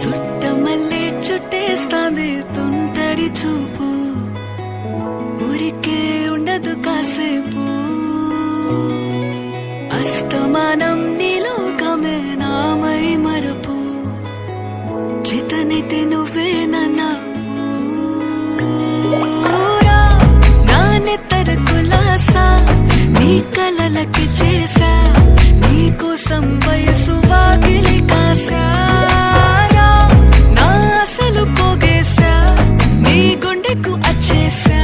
చుట్టమల్లే చుట్టేస్తాంది తుంటరి చూపు, ఊరికే ఉండదు కాసేపు. అస్తమానం నీలోకమే నామై మరపు, చేతనైతే నువ్వే నన్నా నానెత్తర కులాసా నీ కలలకి చేసా, నీ కోసం వయసు వాకిలి కాసా. నా అసలు పోగేశా, నీ గుండెకు అచ్చేసా,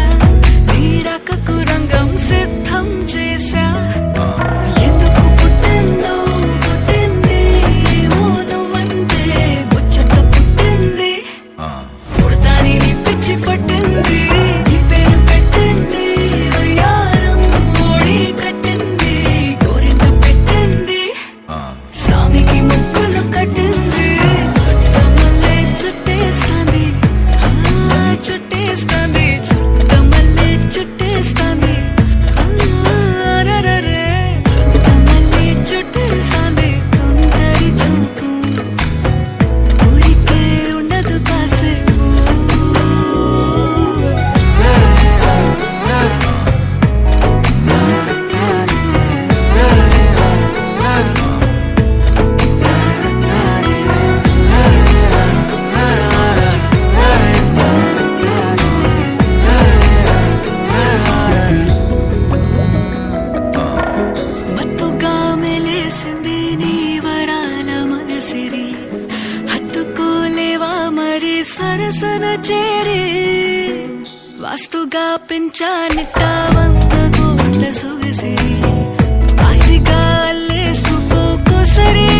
నీ రకకు రంగం సిద్ధం చేశా. ఎందుకు పుట్టిందో పుట్టింది, ఏమో నువ్వంటే ముచ్చట పుట్టింది. పుడతాని నీ పిచ్చి పట్టింది, నీ పేరు పెట్టింది వయ్యారం ఓడి కట్టింది, గోరింట పెట్టింది, సామికి ముక్కులు కట్టింది. చుట్టమల్లే చుట్టేస్తాంది, చుట్టేస్తాంది, చుట్టమల్లే చుట్టేస్తాంది, రరరే. చుట్టమల్లే చుట్టేస్తాంది తుంటరి చూపు, ఊరికే ఉండదు కాసేపు. మత్తుగా మెలేసింది నీ వరాల మగసిరి, హత్తుకోలేవా మరి సరసన చేరి. వాస్తుగా పెంచానిట్ట 100 కోట్ల సొగసిరి, ఆస్తిగా అల్లేసుకో సరి.